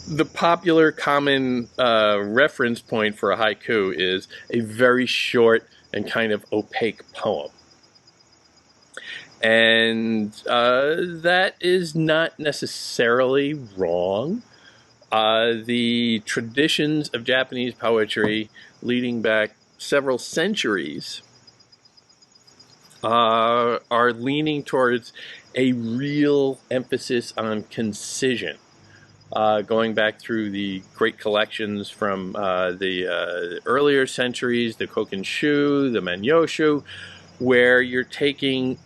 The popular common reference point for a haiku is a very short and kind of opaque poem. And that is not necessarily wrong. The traditions of Japanese poetry leading back several centuries are leaning towards a real emphasis on concision. Going back through the great collections from the earlier centuries, the Kokinshu, the Menyoshu, where you're taking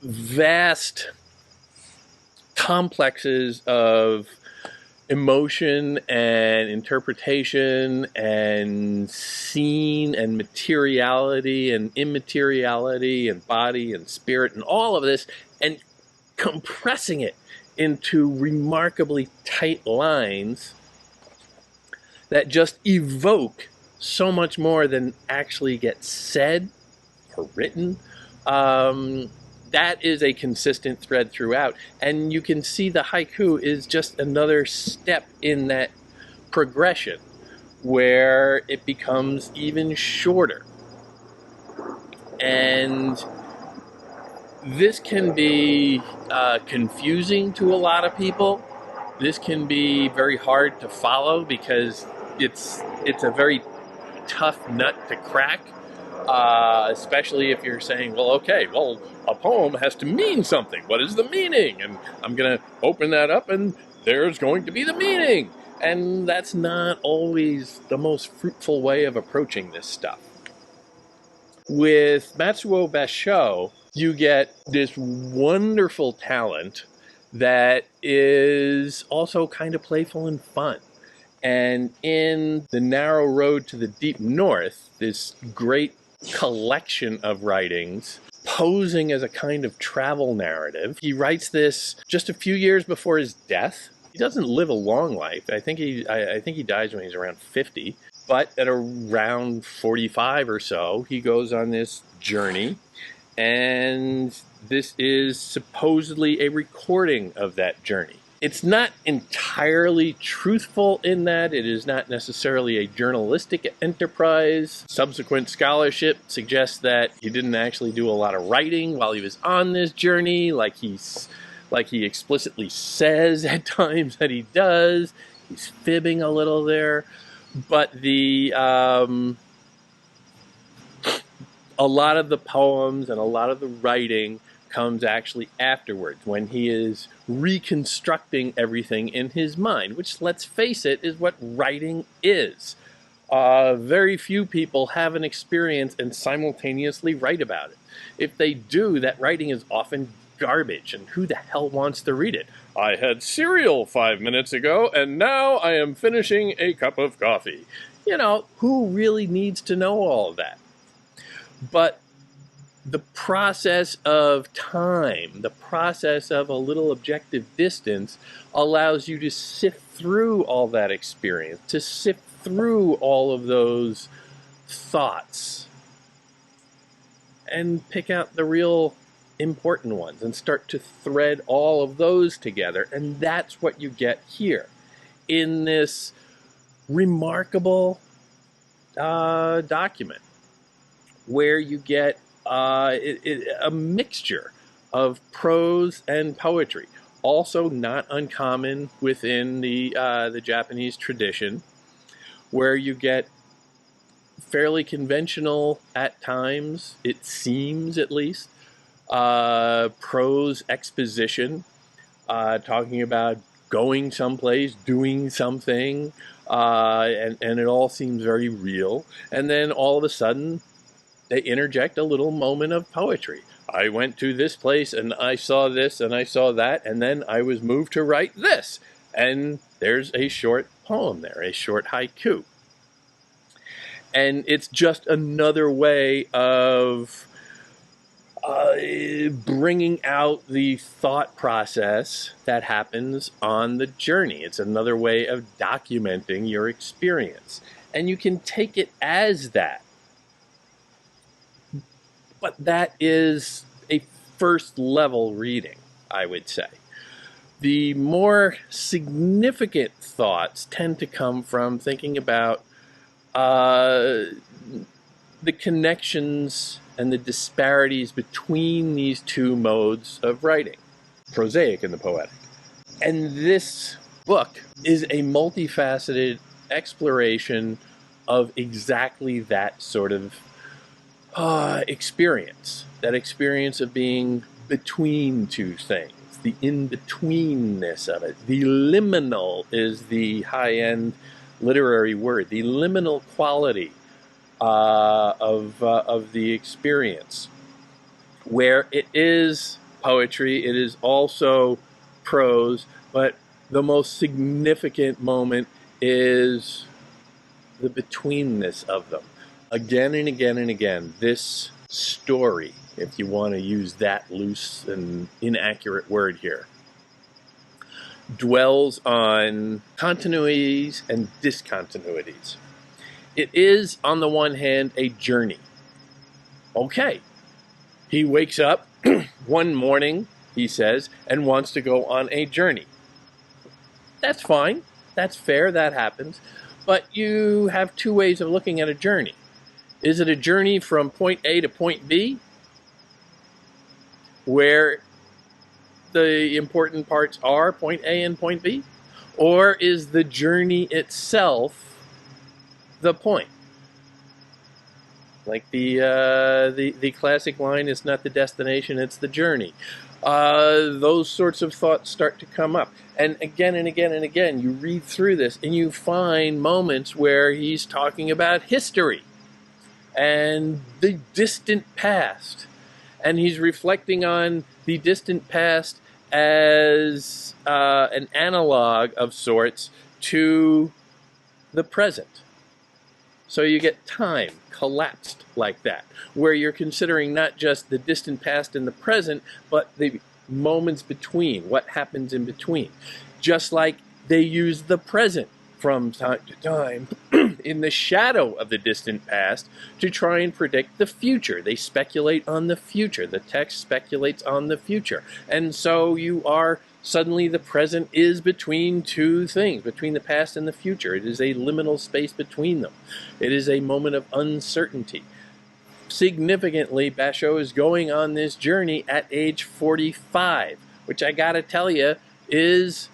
vast complexes of emotion and interpretation and scene and materiality and immateriality and body and spirit and all of this, and compressing it into remarkably tight lines that just evoke so much more than actually gets said or written. That is a consistent thread throughout. And you can see the haiku is just another step in that progression where it becomes even shorter. And this can be confusing to a lot of people. This can be very hard to follow because it's a very tough nut to crack. Especially if you're saying, well, okay, well, a poem has to mean something. What is the meaning? And I'm going to open that up and there's going to be the meaning. And that's not always the most fruitful way of approaching this stuff. With Matsuo Basho, you get this wonderful talent that is also kind of playful and fun. And in The Narrow Road to the Deep North, this great collection of writings posing as a kind of travel narrative. He writes this just a few years before his death. He doesn't live a long life. I think he dies when he's around 50. But at around 45 or so, he goes on this journey. And this is supposedly a recording of that journey. It's not entirely truthful in that it is not necessarily a journalistic enterprise. Subsequent scholarship suggests that he didn't actually do a lot of writing while he was on this journey, like he explicitly says at times that he does. He's fibbing a little there, but a lot of the poems and a lot of the writing comes actually afterwards, when he is reconstructing everything in his mind, which, let's face it, is what writing is. Very few people have an experience and simultaneously write about it. If they do, that writing is often garbage, and who the hell wants to read it? I had cereal 5 minutes ago, and now I am finishing a cup of coffee. You know, who really needs to know all of that? But the process of time, the process of a little objective distance allows you to sift through all that experience, to sift through all of those thoughts and pick out the real important ones and start to thread all of those together. And that's what you get here in this remarkable document, where you get a mixture of prose and poetry, also not uncommon within the Japanese tradition, where you get fairly conventional at times, it seems at least, prose exposition, talking about going someplace, doing something, and it all seems very real. And then all of a sudden, they interject a little moment of poetry. I went to this place and I saw this and I saw that, and then I was moved to write this. And there's a short poem there, a short haiku. And it's just another way of bringing out the thought process that happens on the journey. It's another way of documenting your experience. And you can take it as that. But that is a first level reading, I would say. The more significant thoughts tend to come from thinking about the connections and the disparities between these two modes of writing, prosaic and the poetic. And this book is a multifaceted exploration of exactly that sort of experience, that experience of being between two things, the in-betweenness of it. The liminal is the high-end literary word, the liminal quality of the experience, where it is poetry, it is also prose, but the most significant moment is the betweenness of them. Again and again and again, this story, if you want to use that loose and inaccurate word here, dwells on continuities and discontinuities. It is, on the one hand, a journey. Okay, he wakes up one morning, he says, and wants to go on a journey. That's fine, that's fair, that happens. But you have two ways of looking at a journey. Is it a journey from point A to point B, where the important parts are point A and point B? Or is the journey itself the point? Like the classic line, it's not the destination, it's the journey. Those sorts of thoughts start to come up. And again and again and again, you read through this and you find moments where he's talking about history and the distant past. And he's reflecting on the distant past as an analog of sorts to the present. So you get time collapsed like that, where you're considering not just the distant past and the present, but the moments between, what happens in between. Just like they use the present from time to time in the shadow of the distant past to try and predict the future. They speculate on the future. The text speculates on the future. And so you are suddenly the present is between two things, between the past and the future. It is a liminal space between them. It is a moment of uncertainty. Significantly, Basho is going on this journey at age 45, which I gotta tell you is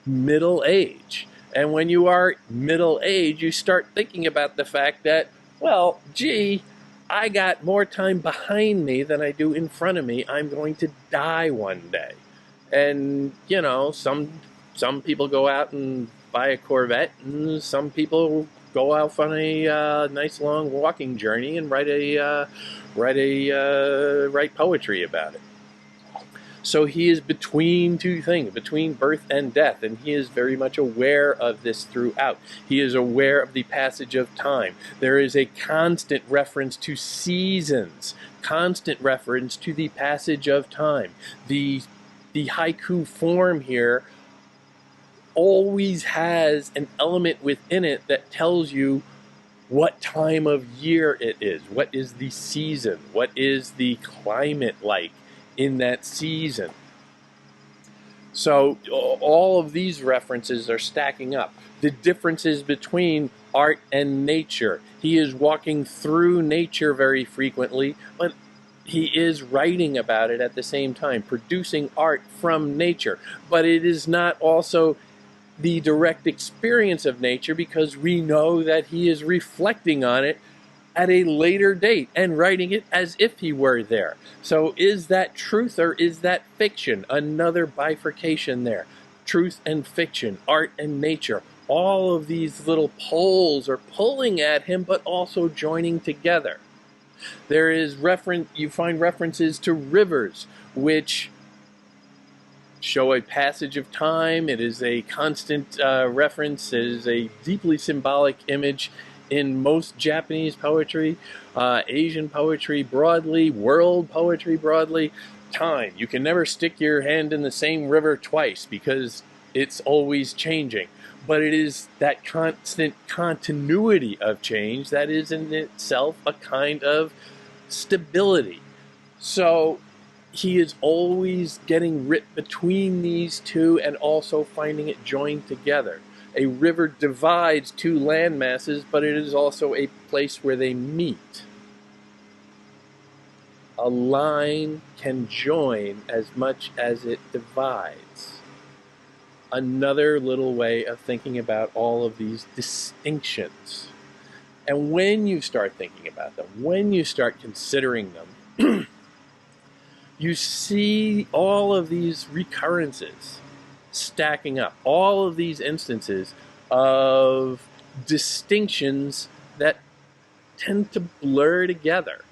middle age. And when you are middle age, you start thinking about the fact that, well, gee, I got more time behind me than I do in front of me. I'm going to die one day. And, you know, some people go out and buy a Corvette, and some people go out on a nice long walking journey and write poetry about it. So he is between two things, between birth and death, and he is very much aware of this throughout. He is aware of the passage of time. There is a constant reference to seasons, constant reference to the passage of time. The haiku form here always has an element within it that tells you what time of year it is, what is the season, what is the climate like in that season. So all of these references are stacking up. The differences between art and nature. He is walking through nature very frequently, but he is writing about it at the same time, producing art from nature. But it is not also the direct experience of nature, because we know that he is reflecting on it at a later date and writing it as if he were there. So is that truth or is that fiction? Another bifurcation there. Truth and fiction, art and nature. All of these little poles are pulling at him, but also joining together. There is you find references to rivers, which show a passage of time. It is a constant reference. It is a deeply symbolic image in most Japanese poetry, Asian poetry broadly, world poetry broadly. Time. You can never stick your hand in the same river twice because it's always changing. But it is that constant continuity of change that is in itself a kind of stability. So he is always getting writ between these two and also finding it joined together. A river divides two land masses, but it is also a place where they meet. A line can join as much as it divides. Another little way of thinking about all of these distinctions. And when you start thinking about them, when you start considering them, you see all of these recurrences stacking up, all of these instances of distinctions that tend to blur together.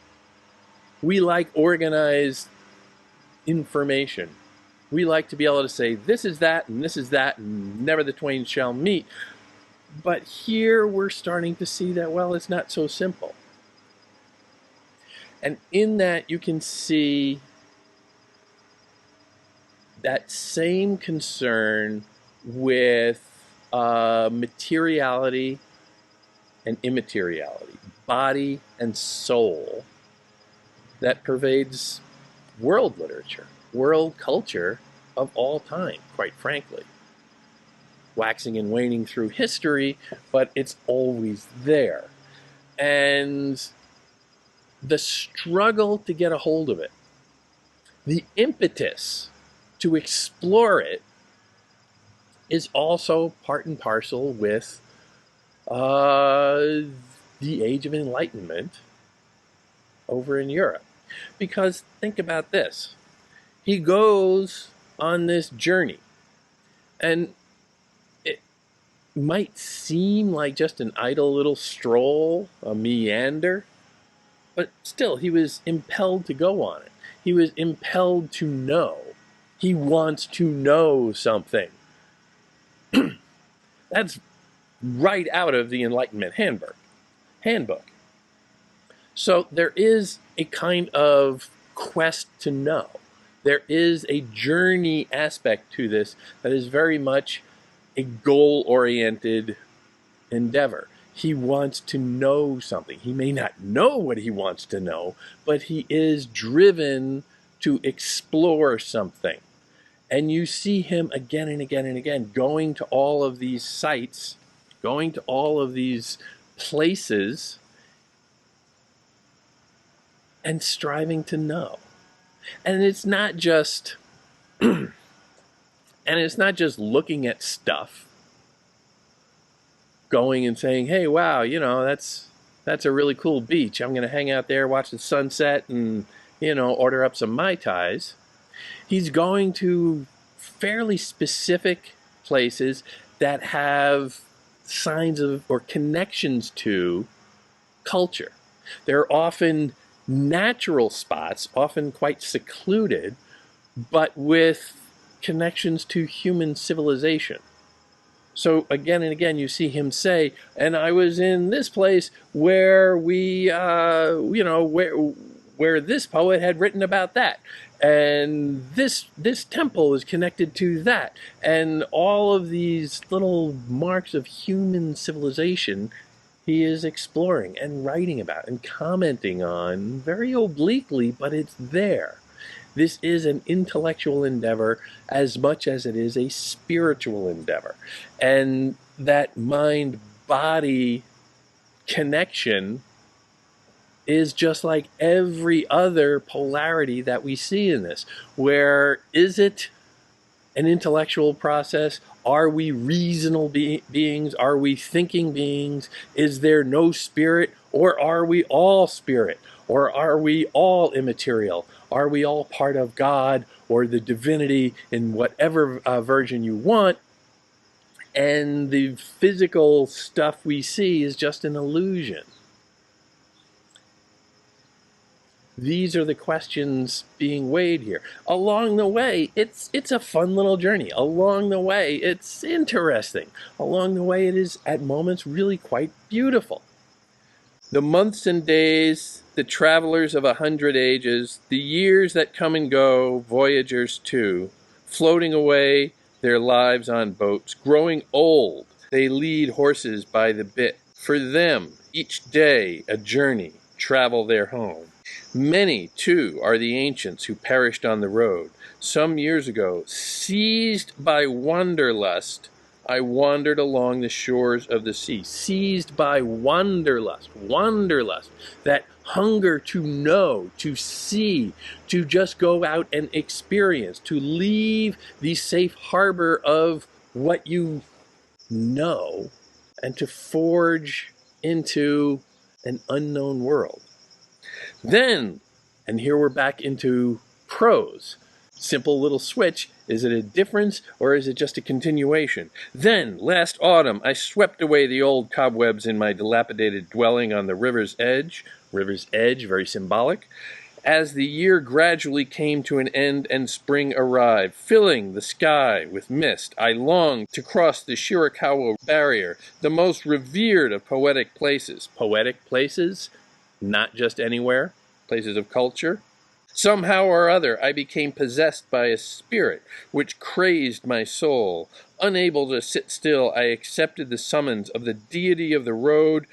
We like organized information. We like to be able to say, this is that, and this is that, and never the twain shall meet. But here we're starting to see that, well, it's not so simple. And in that, you can see that same concern with materiality and immateriality, body and soul, that pervades world literature, world culture of all time, quite frankly. Waxing and waning through history, but it's always there. And the struggle to get a hold of it, the impetus to explore it, is also part and parcel with the Age of Enlightenment over in Europe. Because think about this. He goes on this journey, and it might seem like just an idle little stroll, a meander, but still, he was impelled to go on it. He was impelled to know. He wants to know something. That's right out of the Enlightenment handbook. So there is a kind of quest to know. There is a journey aspect to this that is very much a goal-oriented endeavor. He wants to know something. He may not know what he wants to know, but he is driven to explore something. And you see him again and again and again going to all of these sites, going to all of these places, and striving to know. And it's not just looking at stuff, going and saying, hey, wow, that's a really cool beach. I'm going to hang out there, watch the sunset, and, order up some Mai Tais. He's going to fairly specific places that have signs of or connections to culture. They're often natural spots, often quite secluded, but with connections to human civilization. So again and again, you see him say, and I was in this place where where this poet had written about that. And this temple is connected to that. And all of these little marks of human civilization he is exploring and writing about and commenting on very obliquely, but it's there. This is an intellectual endeavor as much as it is a spiritual endeavor. And that mind-body connection is just like every other polarity that we see in this. Where is it an intellectual process? Are we reasonable beings? Are we thinking beings? Is there no spirit? Or are we all spirit? Or are we all immaterial? Are we all part of God or the divinity in whatever version you want? And the physical stuff we see is just an illusion. These are the questions being weighed here. Along the way, it's a fun little journey. Along the way, it's interesting. Along the way, it is at moments really quite beautiful. The months and days, the travelers of 100 ages, the years that come and go, voyagers too, floating away their lives on boats, growing old, they lead horses by the bit. For them, each day a journey, travel their home. Many, too, are the ancients who perished on the road. Some years ago, seized by wanderlust, I wandered along the shores of the sea. Seized by wanderlust, that hunger to know, to see, to just go out and experience, to leave the safe harbor of what you know and to forge into an unknown world. Then, and here we're back into prose. Simple little switch. Is it a difference or is it just a continuation? Then, last autumn, I swept away the old cobwebs in my dilapidated dwelling on the river's edge. River's edge, very symbolic. As the year gradually came to an end and spring arrived, filling the sky with mist, I longed to cross the Shirakawa barrier, the most revered of poetic places. Poetic places? Not just anywhere. Places of culture. Somehow or other, I became possessed by a spirit which crazed my soul. Unable to sit still, I accepted the summons of the deity of the road.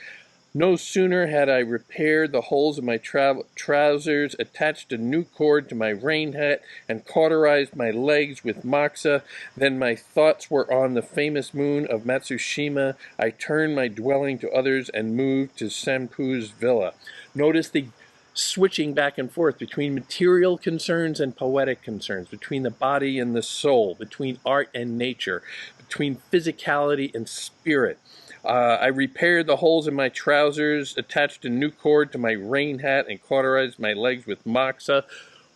No sooner had I repaired the holes of my trousers, attached a new cord to my rain hat, and cauterized my legs with moxa, than my thoughts were on the famous moon of Matsushima. I turned my dwelling to others and moved to Senpu's villa. Notice the switching back and forth between material concerns and poetic concerns, between the body and the soul, between art and nature, between physicality and spirit. I repaired the holes in my trousers, attached a new cord to my rain hat, and cauterized my legs with moxa.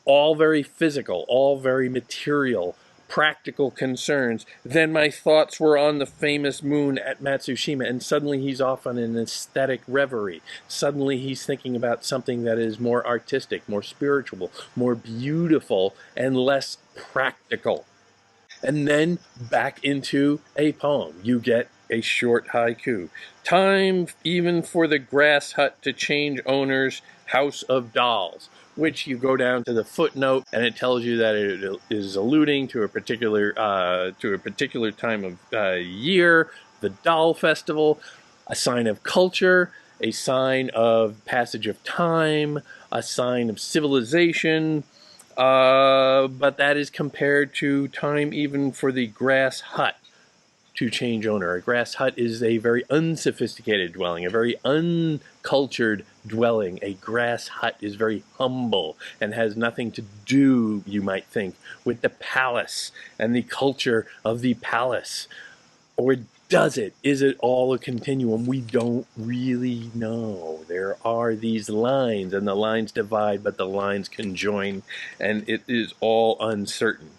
All very physical, all very material, practical concerns. Then my thoughts were on the famous moon at Matsushima, and suddenly he's off on an aesthetic reverie. Suddenly he's thinking about something that is more artistic, more spiritual, more beautiful, and less practical. And then back into a poem. You get a short haiku. Time even for the grass hut to change owners, house of dolls, which you go down to the footnote and it tells you that it is alluding to a particular time of year, the doll festival, a sign of culture, a sign of passage of time, a sign of civilization. But that is compared to time even for the grass hut to change owner. A grass hut is a very unsophisticated dwelling, a very uncultured dwelling. A grass hut is very humble and has nothing to do, you might think, with the palace and the culture of the palace. Or does it? Is it all a continuum? We don't really know. There are these lines, and the lines divide, but the lines conjoin, and it is all uncertain.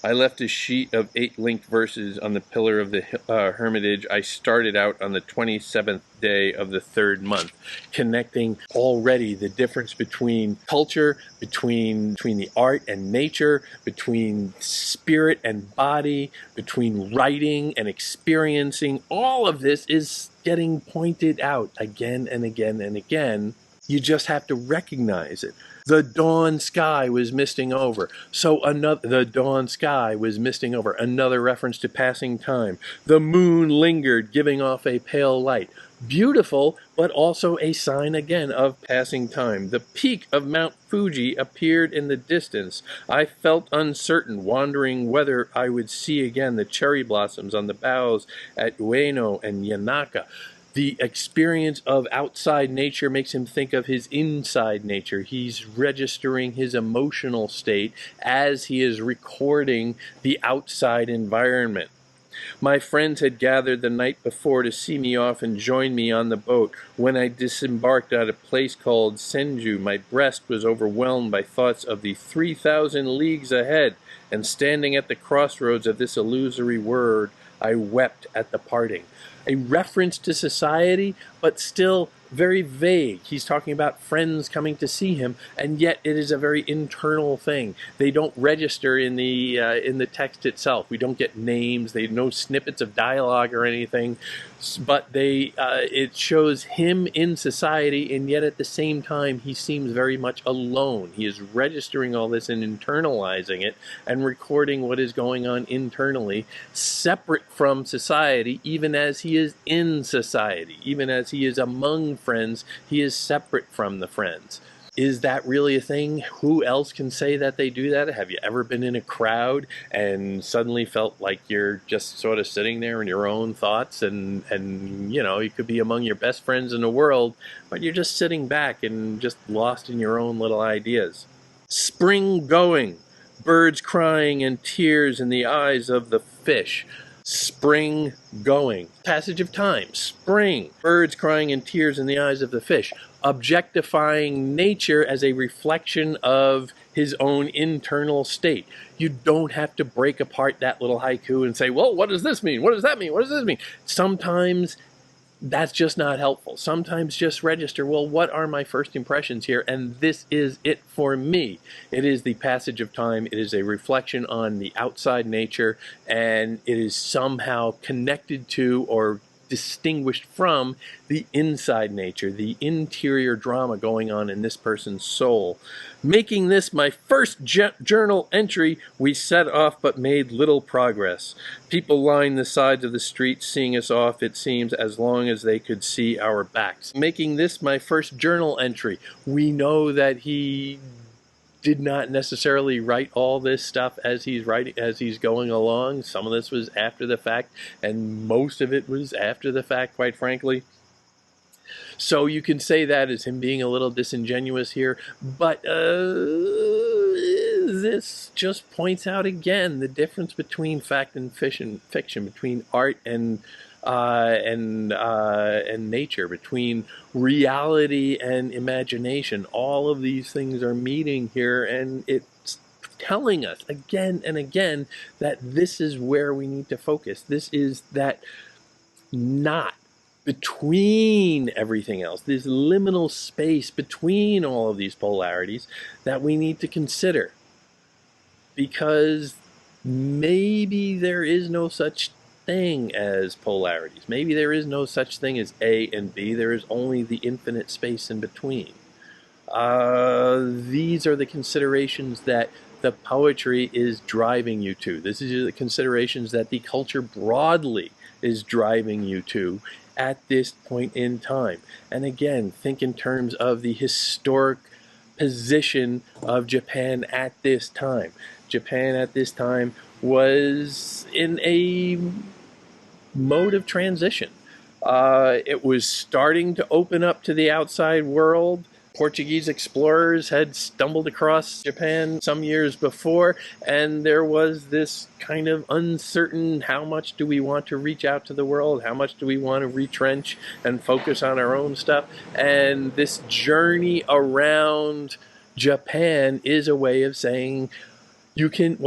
I left a sheet of 8 linked verses on the pillar of the hermitage. I started out on the 27th day of the 3rd month, connecting already the difference between culture, between the art and nature, between spirit and body, between writing and experiencing. All of this is getting pointed out again and again and again. You just have to recognize it. The dawn sky was misting over. The dawn sky was misting over. Another reference to passing time. The moon lingered, giving off a pale light. Beautiful, but also a sign again of passing time. The peak of Mount Fuji appeared in the distance. I felt uncertain, wondering whether I would see again the cherry blossoms on the boughs at Ueno and Yanaka. The experience of outside nature makes him think of his inside nature. He's registering his emotional state as he is recording the outside environment. My friends had gathered the night before to see me off and join me on the boat. When I disembarked at a place called Senju, my breast was overwhelmed by thoughts of the 3,000 leagues ahead, and standing at the crossroads of this illusory world, I wept at the parting. A reference to society, but still very vague. He's talking about friends coming to see him, and yet it is a very internal thing. They don't register in the text itself. We don't get names. They no snippets of dialogue or anything, but it shows him in society, and yet at the same time he seems very much alone. He is registering all this and internalizing it and recording what is going on internally, separate from society, even as he is in society, even as he is among friends, he is separate from the friends. is that really a thing? Who else can say that they do that? Have you ever been in a crowd and suddenly felt like you're just sort of sitting there in your own thoughts, and you know, you could be among your best friends in the world, but you're just sitting back and just lost in your own little ideas. Spring going, birds crying and tears in the eyes of the fish. Spring going. Passage of time. Spring. Birds crying and tears in the eyes of the fish. Objectifying nature as a reflection of his own internal state. You don't have to break apart that little haiku and say, well, what does this mean? What does that mean? What does this mean? Sometimes that's just not helpful. Sometimes just register, well, what are my first impressions here? And this is it for me. It is the passage of time. It is a reflection on the outside nature, and it is somehow connected to or distinguished from the inside nature, the interior drama going on in this person's soul. Making this my first journal entry, we set off but made little progress. People lined the sides of the street, seeing us off, it seems, as long as they could see our backs. Making this my first journal entry, we know that he did not necessarily write all this stuff as he's going along. Some of this was after the fact, and most of it was after the fact, quite frankly. So you can say that as him being a little disingenuous here, but this just points out again the difference between fact and fiction, between art and nature, between reality and imagination. All of these things are meeting here, and it's telling us again and again that this is where we need to focus. This is that knot between everything else, this liminal space between all of these polarities that we need to consider. Because maybe there is no such thing as polarities. Maybe there is no such thing as A and B. There is only the infinite space in between. These are the considerations that the poetry is driving you to. This is the considerations that the culture broadly is driving you to at this point in time. And again, think in terms of the historic position of Japan at this time. Japan at this time was in a mode of transition. It was starting to open up to the outside world. Portuguese explorers had stumbled across Japan some years before, and there was this kind of uncertain, how much do we want to reach out to the world? How much do we want to retrench and focus on our own stuff? And this journey around Japan is a way of saying, you can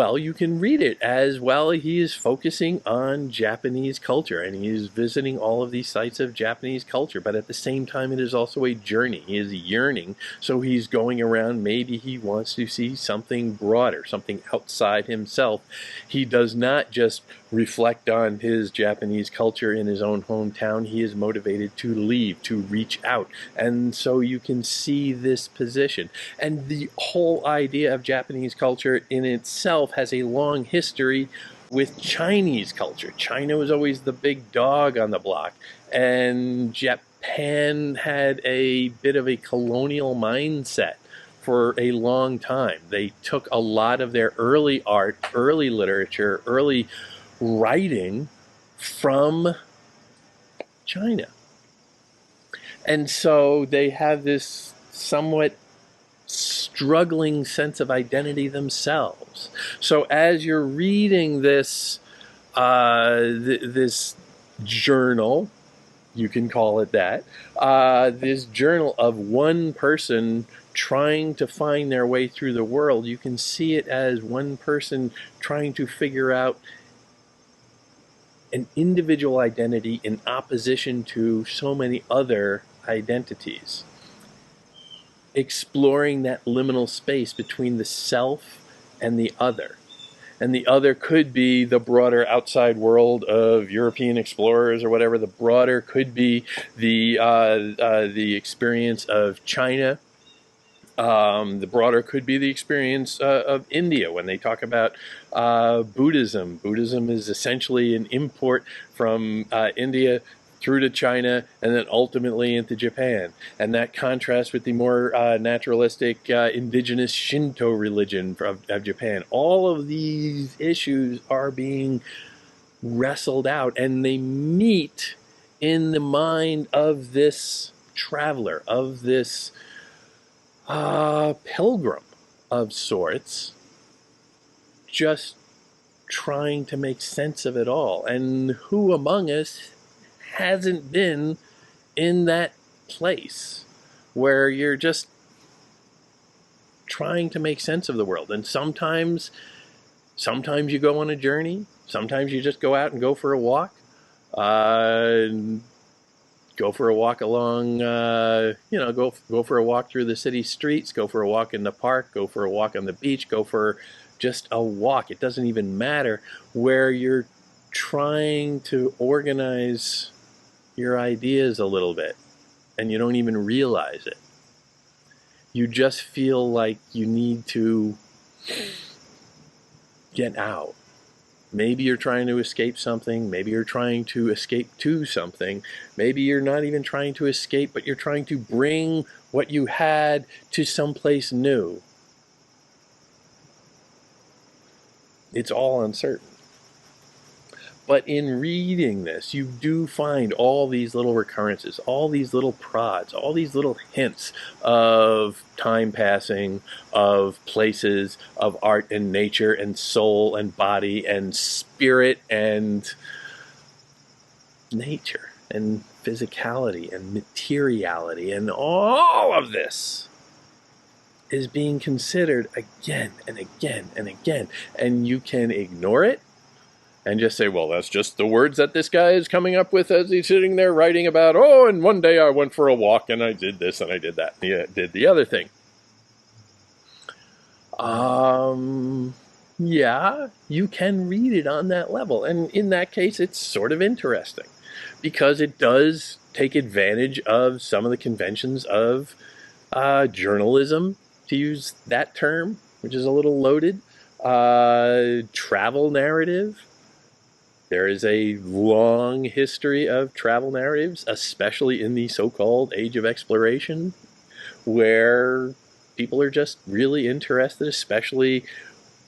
read it as, well, he is focusing on Japanese culture and he is visiting all of these sites of Japanese culture, but at the same time it is also a journey. He is yearning, so he's going around. Maybe he wants to see something broader, something outside himself. He does not just reflect on his Japanese culture in his own hometown. He is motivated to leave, to reach out. And so you can see this position. And the whole idea of Japanese culture in itself has a long history with Chinese culture. China was always the big dog on the block, and Japan had a bit of a colonial mindset for a long time. They took a lot of their early art, early literature, early writing from China. And so they have this somewhat struggling sense of identity themselves. So as you're reading this this journal, you can call it that, this journal of one person trying to find their way through the world, you can see it as one person trying to figure out an individual identity in opposition to so many other identities. Exploring that liminal space between the self and the other. And the other could be the broader outside world of European explorers or whatever. The broader could be the experience of China. The broader could be the experience of India when they talk about Buddhism. Buddhism is essentially an import from India through to China, and then ultimately into Japan. And that contrasts with the more naturalistic indigenous Shinto religion of Japan. All of these issues are being wrestled out, and they meet in the mind of this traveler, of this pilgrim of sorts, just trying to make sense of it all. And who among us hasn't been in that place where you're just trying to make sense of the world? And sometimes you go on a journey, sometimes you just go out and go for a walk. Go for a walk along, go for a walk through the city streets, go for a walk in the park, go for a walk on the beach, go for just a walk. It doesn't even matter, where you're trying to organize your ideas a little bit and you don't even realize it. You just feel like you need to get out. Maybe you're trying to escape something. Maybe you're trying to escape to something. Maybe you're not even trying to escape, but you're trying to bring what you had to someplace new. It's all uncertain. But in reading this, you do find all these little recurrences, all these little prods, all these little hints of time passing, of places, of art and nature and soul and body and spirit and nature and physicality and materiality. And all of this is being considered again and again and again. And you can ignore it and just say, well, that's just the words that this guy is coming up with as he's sitting there writing about, oh, and one day I went for a walk and I did this and I did that and I did the other thing. Yeah, you can read it on that level. And in that case, it's sort of interesting because it does take advantage of some of the conventions of journalism, to use that term, which is a little loaded, travel narrative. There is a long history of travel narratives, especially in the so-called age of exploration, where people are just really interested, especially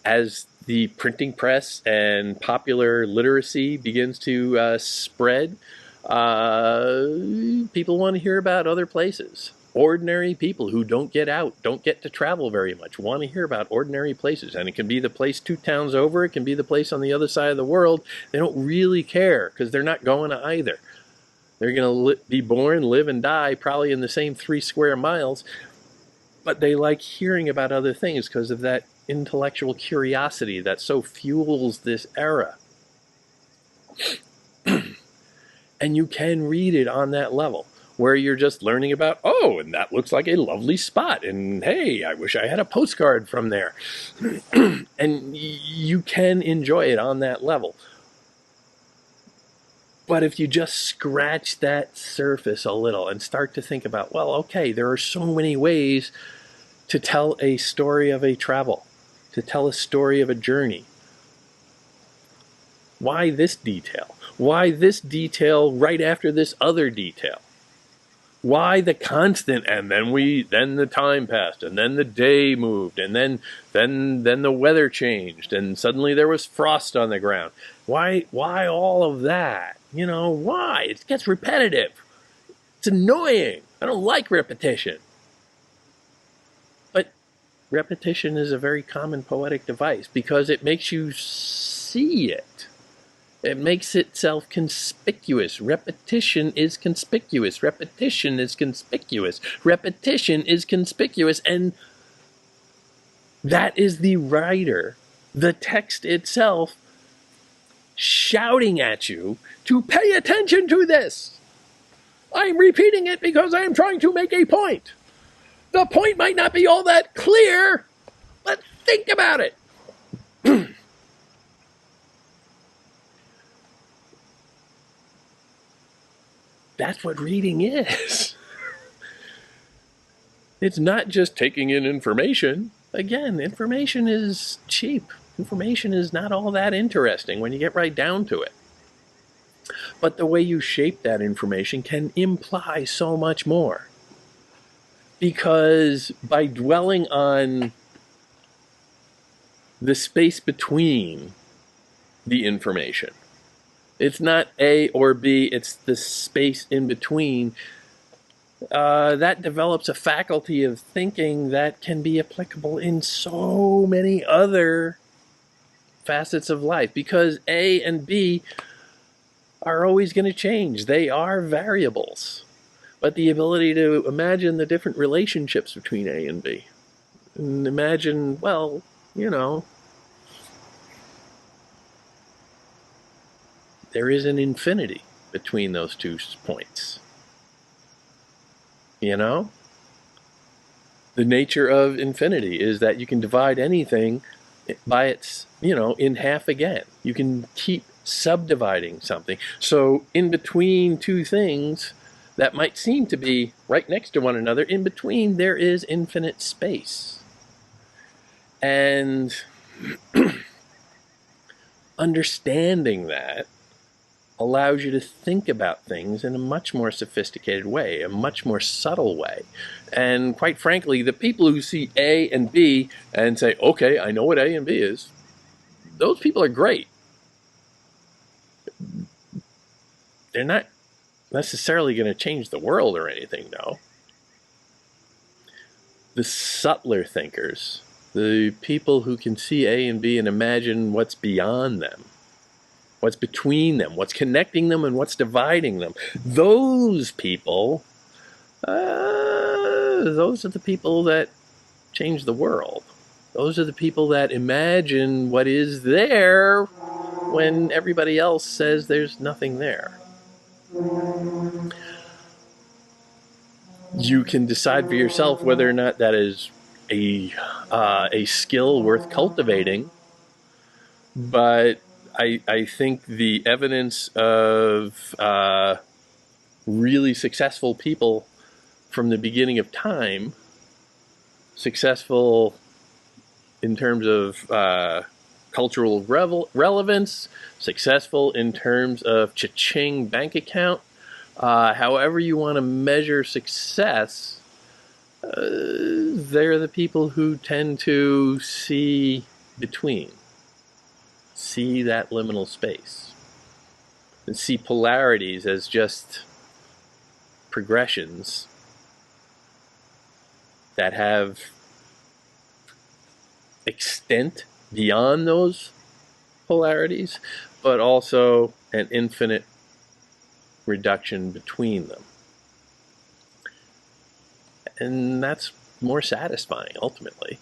as the printing press and popular literacy begins to spread. People want to hear about other places. Ordinary people who don't get out, don't get to travel very much, want to hear about ordinary places. And it can be the place 2 towns over, it can be the place on the other side of the world. They don't really care because they're not going to either. They're going to be born, live, and die probably in the same 3 square miles. But they like hearing about other things because of that intellectual curiosity that so fuels this era. And you can read it on that level, where you're just learning about, oh, and that looks like a lovely spot, and hey, I wish I had a postcard from there. And you can enjoy it on that level. But if you just scratch that surface a little and start to think about, well, okay, there are so many ways to tell a story of a travel, to tell a story of a journey. Why this detail? Why this detail right after this other detail? Why the constant, and then the time passed, and then the day moved, and then the weather changed, and suddenly there was frost on the ground. Why all of that? Why? It gets repetitive. It's annoying. I don't like repetition. But repetition is a very common poetic device because it makes you see it. It makes itself conspicuous. Repetition is conspicuous. Repetition is conspicuous. Repetition is conspicuous. And that is the writer, the text itself, shouting at you to pay attention to this. I'm repeating it because I am trying to make a point. The point might not be all that clear, but think about it. That's what reading is. It's not just taking in information. Again, information is cheap. Information is not all that interesting when you get right down to it. But the way you shape that information can imply so much more. Because by dwelling on the space between the information, it's not A or B, it's the space in between. That develops a faculty of thinking that can be applicable in so many other facets of life, because A and B are always going to change. They are variables. But the ability to imagine the different relationships between A and B, and imagine, well, you know, there is an infinity between those 2 points. You know? The nature of infinity is that you can divide anything by its, in half again. You can keep subdividing something. So in between 2 things that might seem to be right next to one another, in between there is infinite space. And understanding that allows you to think about things in a much more sophisticated way, a much more subtle way. And quite frankly, the people who see A and B and say, okay, I know what A and B is, those people are great. They're not necessarily going to change the world or anything, no. The subtler thinkers, the people who can see A and B and imagine what's beyond them, what's between them, what's connecting them, and what's dividing them, those people, those are the people that change the world. Those are the people that imagine what is there when everybody else says there's nothing there. You can decide for yourself whether or not that is a skill worth cultivating, but I think the evidence of really successful people from the beginning of time, successful in terms of cultural relevance, successful in terms of cha-ching bank account, however you want to measure success, they're the people who tend to see between, see that liminal space, and see polarities as just progressions that have extent beyond those polarities, but also an infinite reduction between them. And that's more satisfying, ultimately.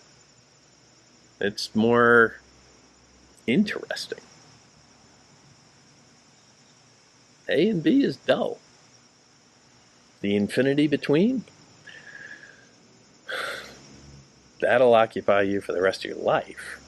It's more interesting. A and B is dull. The infinity between, that'll occupy you for the rest of your life.